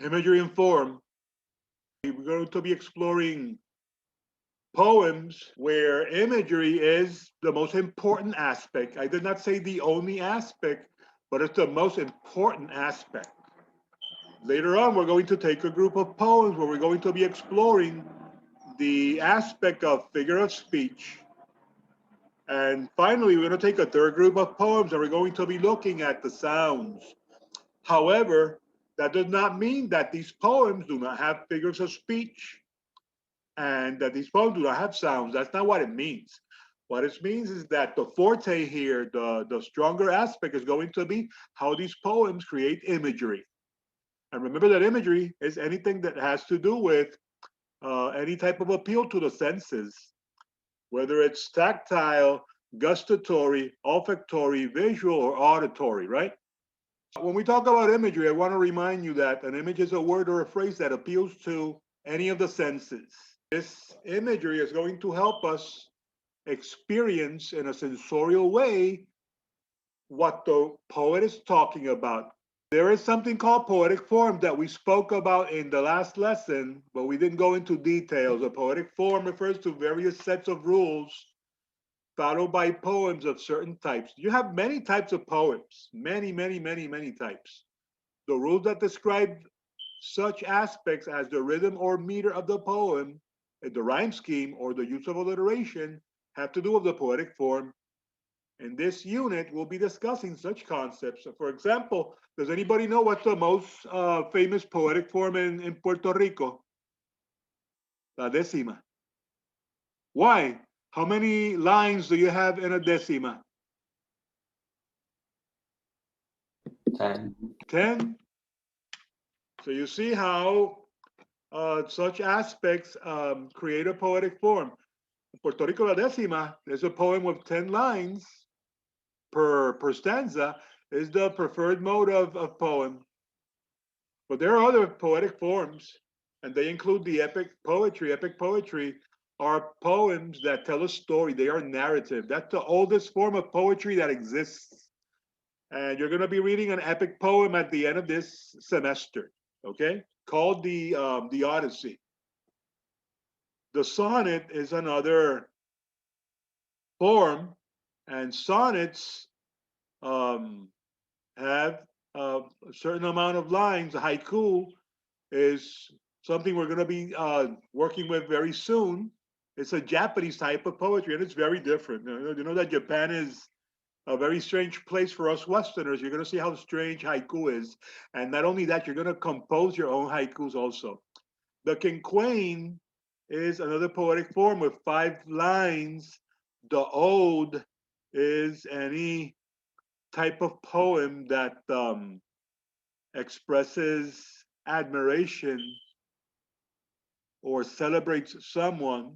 imagery and form. We're going to be exploring poems where imagery is the most important aspect. I did not say the only aspect, but it's the most important aspect. Later on, we're going to take a group of poems where we're going to be exploring the aspect of figure of speech. And finally, we're going to take a third group of poems and we're going to be looking at the sounds. However, that does not mean that these poems do not have figures of speech and that these poems do not have sounds. That's not what it means. What it means is that the forte here, the stronger aspect is going to be how these poems create imagery. And remember that imagery is anything that has to do with any type of appeal to the senses, whether it's tactile, gustatory, olfactory, visual, or auditory, right? When we talk about imagery, I want to remind you that an image is a word or a phrase that appeals to any of the senses. This imagery is going to help us experience in a sensorial way what the poet is talking about. There is something called poetic form that we spoke about in the last lesson, but we didn't go into details. A poetic form refers to various sets of rules followed by poems of certain types. You have many types of poems, many types. The rules that describe such aspects as the rhythm or meter of the poem, the rhyme scheme, or the use of alliteration have to do with the poetic form. In this unit, we'll be discussing such concepts. So for example, does anybody know what's the most famous poetic form in Puerto Rico? La décima. Why? How many lines do you have in a décima? 10. 10. So you see how such aspects create a poetic form. In Puerto Rico, La Décima, there's a poem with 10 lines per stanza, is the preferred mode of poem. But there are other poetic forms, and they include the epic poetry. Epic poetry are poems that tell a story. They are narrative. That's the oldest form of poetry that exists. And you're going to be reading an epic poem at the end of this semester, okay? Called the Odyssey. The sonnet is another form, and sonnets have a certain amount of lines. Haiku is something we're going to be working with very soon. It's a Japanese type of poetry, and it's very different. You know that Japan is a very strange place for us Westerners. You're going to see how strange haiku is. And not only that, you're going to compose your own haikus also. The quinquain is another poetic form with 5 lines. The ode is any type of poem that expresses admiration or celebrates someone.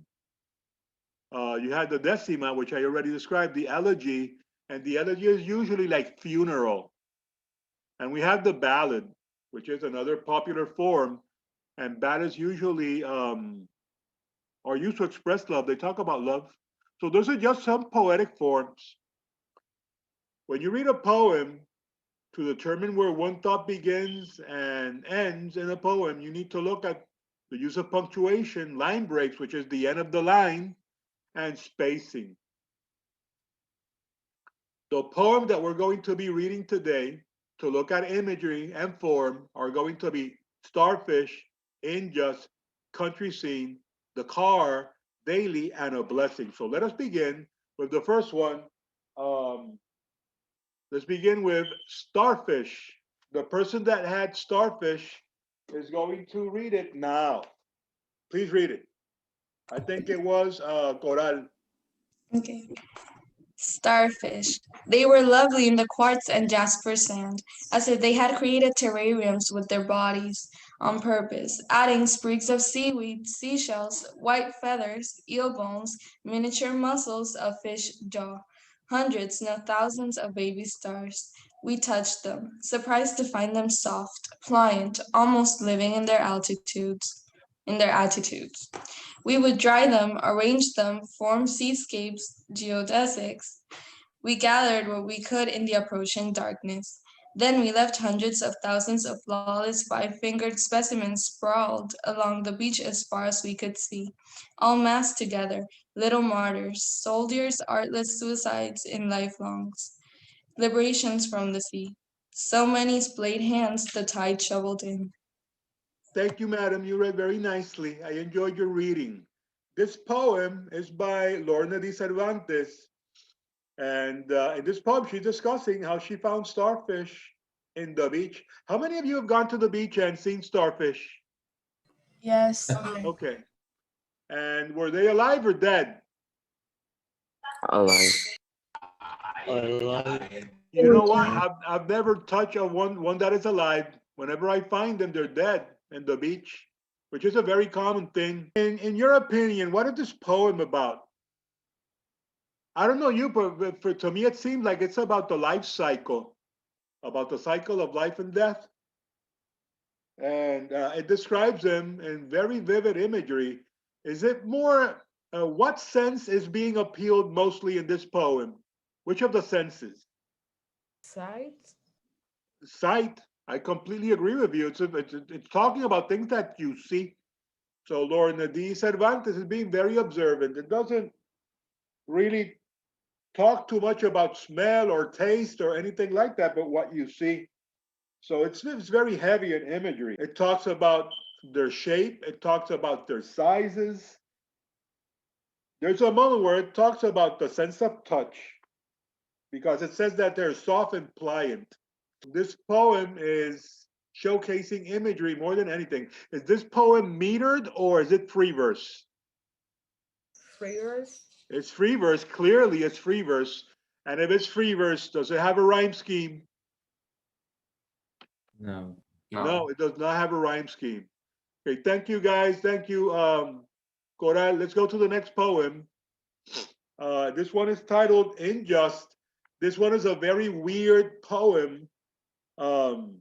You had the decima, which I already described, the elegy, and the elegy is usually like funeral. And we have the ballad, which is another popular form, and ballads usually are used to express love. They talk about love. So those are just some poetic forms. When you read a poem, to determine where one thought begins and ends in a poem, you need to look at the use of punctuation, line breaks, which is the end of the line, and spacing. The poem that we're going to be reading today to look at imagery and form are going to be Starfish, Injust, Country Scene, The Car, Daily, and A Blessing. So let us begin with the first one. Let's begin with Starfish. The person that had Starfish is going to read it now. Please read it. I think it was Coral. Okay. Starfish. They were lovely in the quartz and jasper sand, as if they had created terrariums with their bodies on purpose, adding sprigs of seaweed, seashells, white feathers, eel bones, miniature mussels of fish jaw, hundreds, no thousands of baby stars. We touched them, surprised to find them soft, pliant, almost living in their attitudes. We would dry them, arrange them, form seascapes, geodesics. We gathered what we could in the approaching darkness. Then we left hundreds of thousands of flawless five-fingered specimens sprawled along the beach as far as we could see, all massed together, little martyrs, soldiers, artless suicides in lifelongs, liberations from the sea. So many splayed hands the tide shoveled in. Thank you, madam. You read very nicely. I enjoyed your reading. This poem is by Lorna de Cervantes. And in this poem, she's discussing how she found starfish in the beach. How many of you have gone to the beach and seen starfish? Yes. Okay. And were they alive or dead? Alive. You know what? I've never touched a one that is alive. Whenever I find them, they're dead in the beach, which is a very common thing. In your opinion, what is this poem about? I don't know you, but to me, it seems like it's about the life cycle, about the cycle of life and death. And it describes them in very vivid imagery. Is it more, what sense is being appealed mostly in this poem? Which of the senses? Sight? Sight. I completely agree with you. It's talking about things that you see. So Lorna de Cervantes is being very observant. It doesn't really talk too much about smell or taste or anything like that, but what you see. So it's very heavy in imagery. It talks about their shape. It talks about their sizes. There's a moment where it talks about the sense of touch because it says that they're soft and pliant. This poem is showcasing imagery more than anything. Is this poem metered or is it free verse? Free verse? It's free verse. Clearly, it's free verse. And if it's free verse, does it have a rhyme scheme? No. No, it does not have a rhyme scheme. Okay, thank you guys. Thank you, Coral. Let's go to the next poem. This one is titled Unjust. This one is a very weird poem. Jatnael,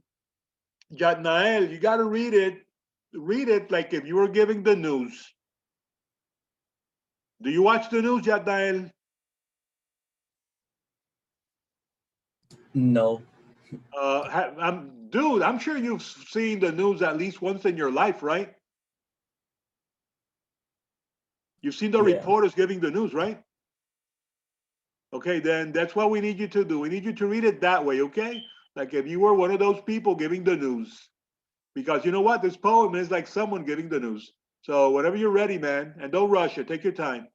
you got to read it. Read it like if you were giving the news. Do you watch the news, Jatnael? No. Dude, I'm sure you've seen the news at least once in your life, right? You've seen the Yeah. reporters giving the news, right? Okay, then that's what we need you to do. We need you to read it that way, okay? Like if you were one of those people giving the news. Because you know what? This poem is like someone giving the news. So whenever you're ready, man, and don't rush it, take your time.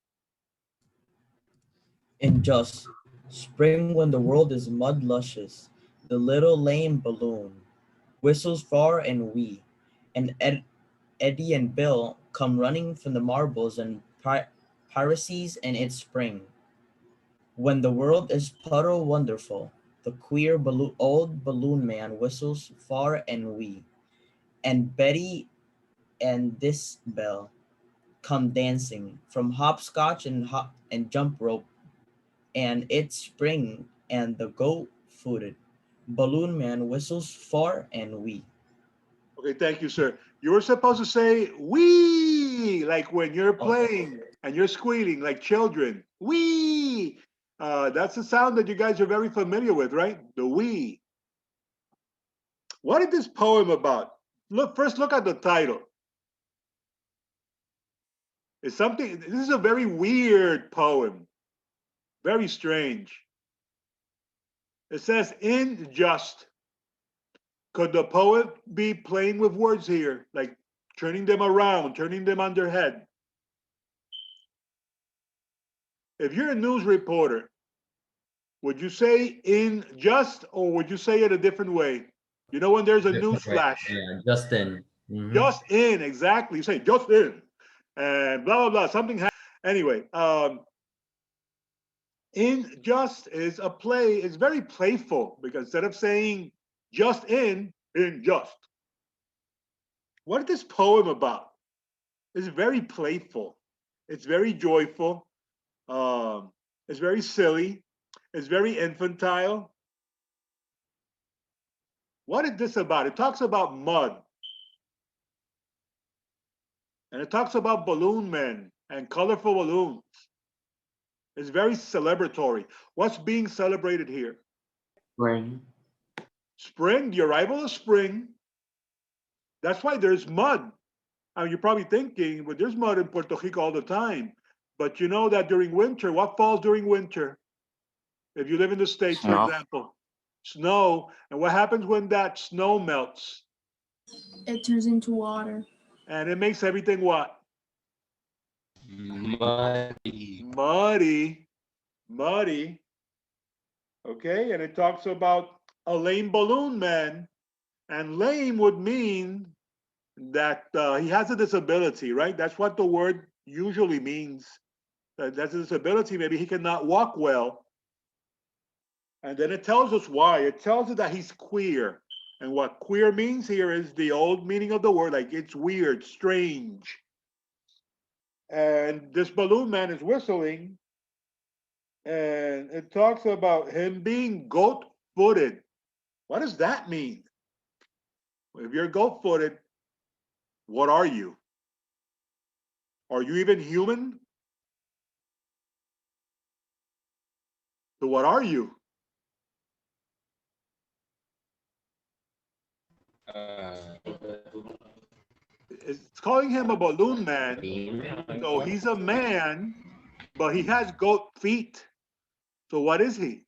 And just spring when the world is mud luscious, the little lame balloon whistles far and wee, and Eddie and Bill come running from the marbles and piracies in its spring. When the world is puddle wonderful, the queer old balloon man whistles far and wee, and Betty and this Bell come dancing from hopscotch and hop and jump rope, and it's spring, and the goat-footed balloon man whistles far and wee. Okay, thank you, sir. You were supposed to say wee, like when you're Oh, playing and you're squealing like children. Wee. That's the sound that you guys are very familiar with, right? The wee. What is this poem about? First look at the title. It's something, this is a very weird poem, very strange. It says unjust. Could the poet be playing with words here, like turning them around, turning them on their head? If you're a news reporter, would you say unjust or would you say it a different way? You know when there's a news Different way. flash, Yeah, Justin. just in, exactly. You say just in, and blah blah blah. Something happened. Anyway, unjust is a play. It's very playful because instead of saying just in, unjust. What is this poem about? It's very playful. It's very joyful. It's very silly. It's very infantile. What is this about? It talks about mud. And it talks about balloon men and colorful balloons. It's very celebratory. What's being celebrated here? Spring. Spring, the arrival of spring. That's why there's mud. I mean, you're probably thinking, well, there's mud in Puerto Rico all the time. But you know that during winter, what falls during winter? If you live in the States, for Snow. example, snow. And what happens when that snow melts? It turns into water. And it makes everything what? Muddy. Muddy. Muddy. Okay, and it talks about a lame balloon man. And lame would mean that he has a disability, right? That's what the word usually means. That's a disability. Maybe he cannot walk well. And then it tells us why. It tells us that he's queer. And what queer means here is the old meaning of the word, like it's weird, strange. And this balloon man is whistling, and it talks about him being goat-footed. What does that mean? If you're goat-footed, what are you? Are you even human? So what are you? It's calling him a balloon man. So he's a man, but he has goat feet. So what is he?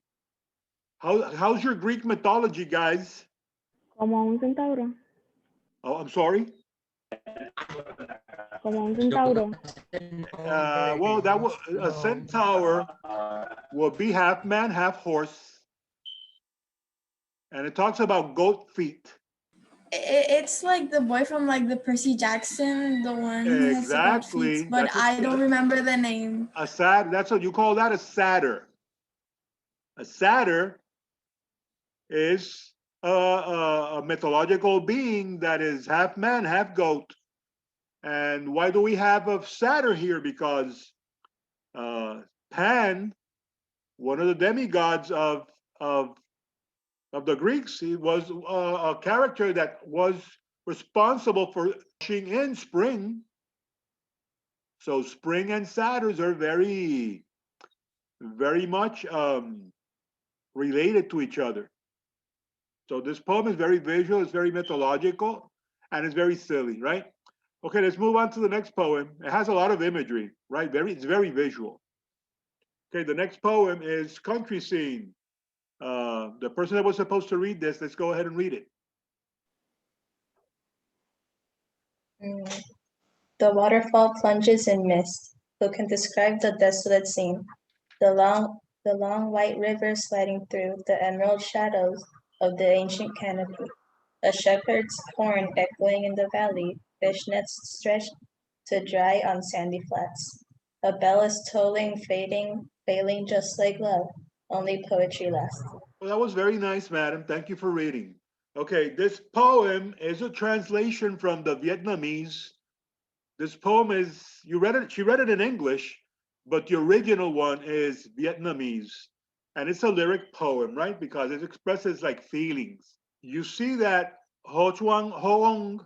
How's your Greek mythology, guys? Como un centauro. Oh, I'm sorry. Como un centauro. Well, that was a centaur will be half man, half horse, and it talks about goat feet. It's like the boy from like the Percy Jackson, the one who has the goat Exactly. feet, but I don't remember the name. A satyr. That's what you call that, a satyr. A satyr is a mythological being that is half man, half goat. And why do we have a satyr here? Because Pan, one of the demigods of the Greeks, he was a character that was responsible for ushering in spring. So spring and satyrs are very, very much related to each other. So this poem is very visual, it's very mythological, and it's very silly, right? Okay, let's move on to the next poem. It has a lot of imagery, right? It's very visual. Okay, the next poem is Country Scene. The person that was supposed to read this, let's go ahead and read it. The waterfall plunges in mist. Who can describe the desolate scene? The long white river sliding through the emerald shadows of the ancient canopy. A shepherd's horn echoing in the valley, fishnets stretched to dry on sandy flats. A bell is tolling, failing just like love. Only poetry lasts. Well, that was very nice, madam. Thank you for reading. Okay, this poem is a translation from the Vietnamese. This poem is, she read it in English, but the original one is Vietnamese. And it's a lyric poem, right? Because it expresses like feelings. You see that Ho Chuang Hoong,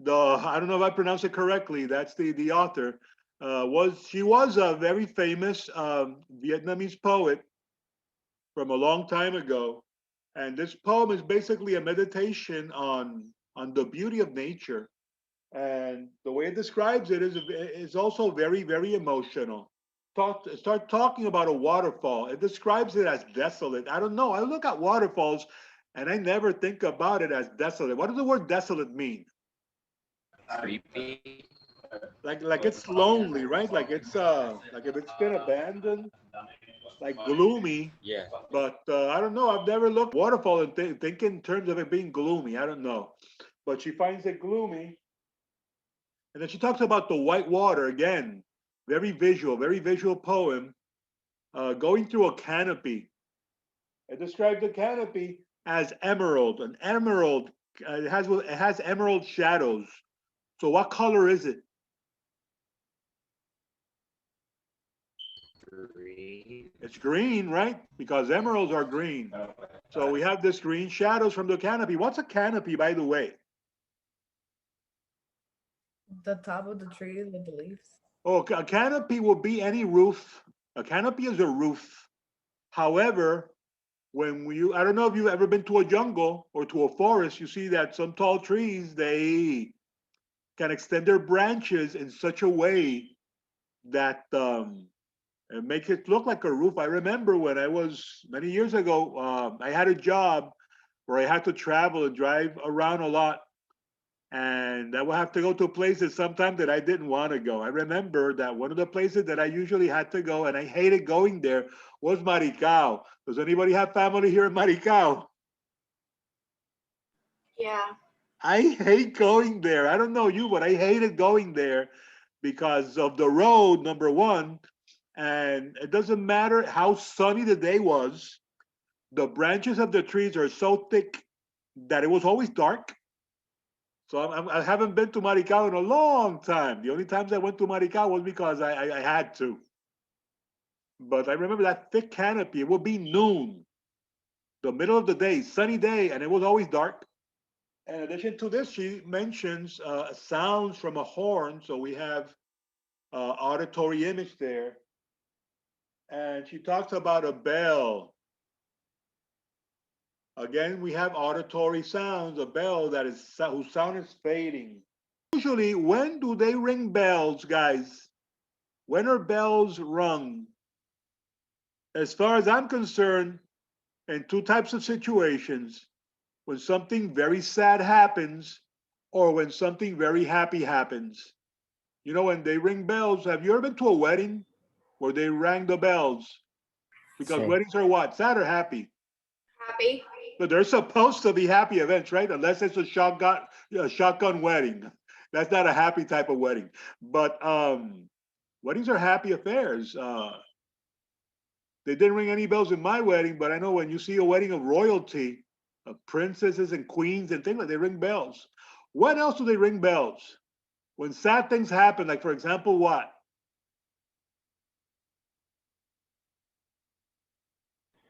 I don't know if I pronounced it correctly, that's the author, she was a very famous Vietnamese poet from a long time ago. And this poem is basically a meditation on the beauty of nature. And the way it describes it is also very, very emotional. Start talking about a waterfall. It describes it as desolate. I don't know. I look at waterfalls and I never think about it as desolate. What does the word desolate mean? Creepy. Like it's lonely, right? Like it's like if it's been abandoned, like gloomy. Yeah. But I don't know. I've never looked at waterfall and think in terms of it being gloomy. I don't know. But she finds it gloomy. And then she talks about the white water again. Very visual poem. Going through a canopy. It describes the canopy as emerald. An emerald, it has emerald shadows. So what color is it? Green. It's green, right? Because emeralds are green. So we have this green shadows from the canopy. What's a canopy, by the way? The top of the tree with the leaves. Oh, a canopy will be any roof. A canopy is a roof. However, I don't know if you've ever been to a jungle or to a forest, you see that some tall trees, they can extend their branches in such a way that it makes it look like a roof. I remember when I was many years ago, I had a job where I had to travel and drive around a lot. And I would have to go to places sometimes that I didn't want to go. I remember that one of the places that I usually had to go, and I hated going there, was Maricao. Does anybody have family here in Maricao? Yeah. I hate going there. I don't know you, but I hated going there because of the road, number one. And it doesn't matter how sunny the day was, the branches of the trees are so thick that it was always dark. So I haven't been to Maricao in a long time. The only times I went to Maricao was because I had to. But I remember that thick canopy. It would be noon, the middle of the day, sunny day, and it was always dark. In addition to this, she mentions sounds from a horn. So we have auditory image there. And she talks about a bell. Again, we have auditory sounds, a bell that is whose sound is fading. Usually, when do they ring bells, guys? When are bells rung? As far as I'm concerned, in two types of situations, when something very sad happens or when something very happy happens. You know, when they ring bells, have you ever been to a wedding where they rang the bells? Because Sí. weddings are what? Sad or happy? Happy. But they're supposed to be happy events, right? Unless it's a shotgun wedding. That's not a happy type of wedding. But weddings are happy affairs. They didn't ring any bells in my wedding, but I know when you see a wedding of royalty, of princesses and queens and things like, they ring bells. When else do they ring bells? When sad things happen, like for example, what?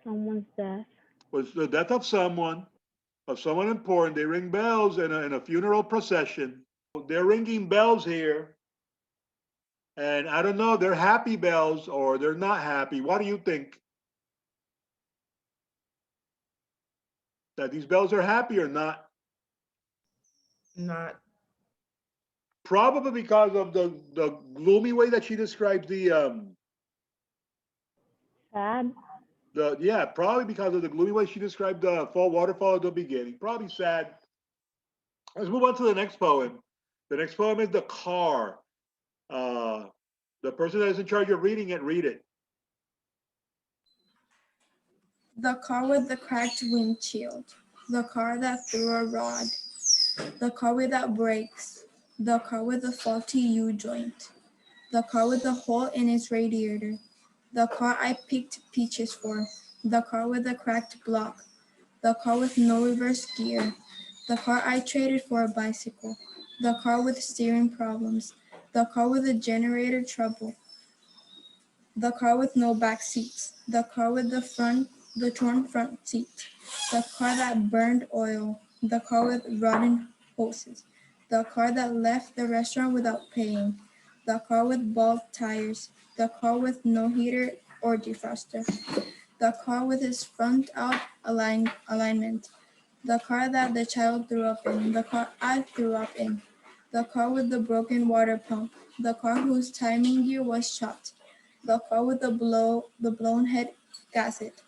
Someone's death. Was the death of someone important. They ring bells in a funeral procession. They're ringing bells here, and I don't know, they're happy bells or they're not happy. What do you think? That these bells are happy or not? Not. Probably because of the gloomy way that she describes Sad. yeah, probably because of the gloomy way she described the fall waterfall at the beginning. Probably sad. Let's move on to the next poem. The next poem is The Car. Uh, the person that is in charge of reading it, read it. The car with the cracked windshield, the car that threw a rod, the car without brakes, the car with the faulty U-joint, the car with the hole in its radiator, the car I picked peaches for, the car with the cracked block, the car with no reverse gear, the car I traded for a bicycle, the car with steering problems, the car with the generator trouble, the car with no back seats, the car with the torn front seat, the car that burned oil, the car with rotten hoses, the car that left the restaurant without paying, the car with bald tires, the car with no heater or defroster, the car with its front out alignment, the car that the child threw up in, the car I threw up in, the car with the broken water pump, the car whose timing gear was shot, the car with the blown head gasket,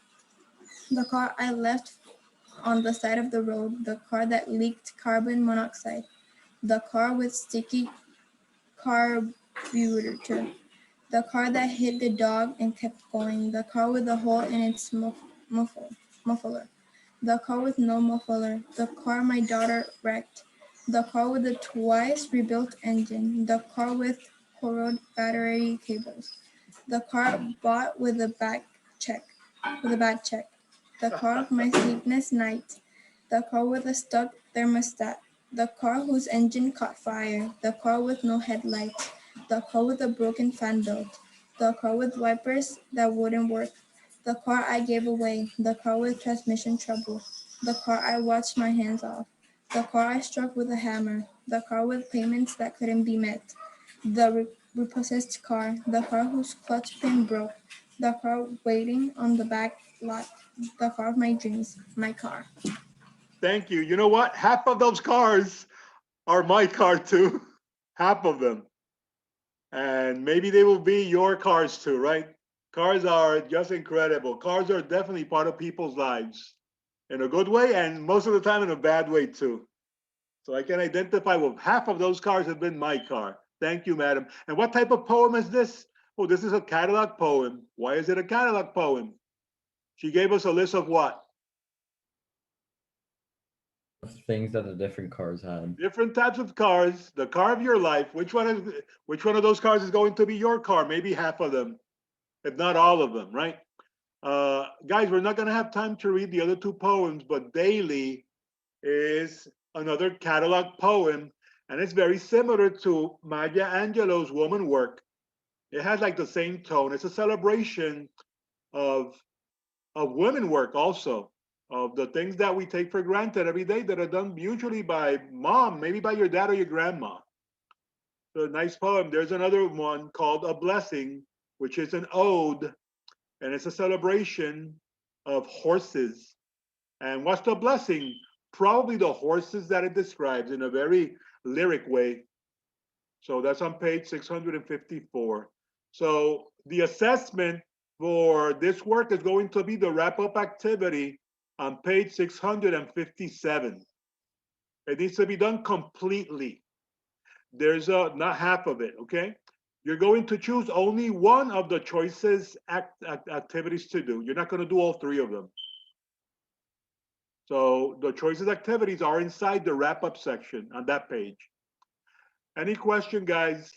the car I left on the side of the road, the car that leaked carbon monoxide, the car with sticky carburetor, the car that hit the dog and kept going, the car with the hole in its muffler, the car with no muffler, the car my daughter wrecked, the car with the twice rebuilt engine, the car with corroded battery cables, the car bought with a bad check, the car of my sleepless night, the car with a stuck thermostat, the car whose engine caught fire, the car with no headlights, the car with a broken fan belt, the car with wipers that wouldn't work, the car I gave away, the car with transmission trouble, the car I watched my hands off, the car I struck with a hammer, the car with payments that couldn't be met, the repossessed car, the car whose clutch pin broke, The car waiting on the back lot. The car of my dreams. My car. Thank you. You know what? Half of those cars are my car too. Half of them. And maybe they will be your cars too, right? Cars are just incredible. Cars are definitely part of people's lives in a good way and most of the time in a bad way too. So I can identify with half of those cars have been my car. Thank you, madam. And what type of poem is this? Oh, this is a catalog poem. Why is it a catalog poem? She gave us a list of what? Things that the different cars had. Different types of cars, the car of your life. Which one of those cars is going to be your car? Maybe half of them, if not all of them, right? Guys, we're not gonna have time to read the other two poems, but Daily is another catalog poem, and it's very similar to Maya Angelou's woman work. It has like the same tone. It's a celebration of women work also, of the things that we take for granted every day that are done usually by mom, maybe by your dad or your grandma. So a nice poem. There's another one called A Blessing, which is an ode, and it's a celebration of horses. And what's the blessing? Probably the horses that it describes in a very lyric way. So that's on page 654. So the assessment for this work is going to be the wrap-up activity on page 657. It needs to be done completely. There's not half of it, okay? You're going to choose only one of the choices activities to do. You're not going to do all three of them. So the choices activities are inside the wrap-up section on that page. Any question, guys?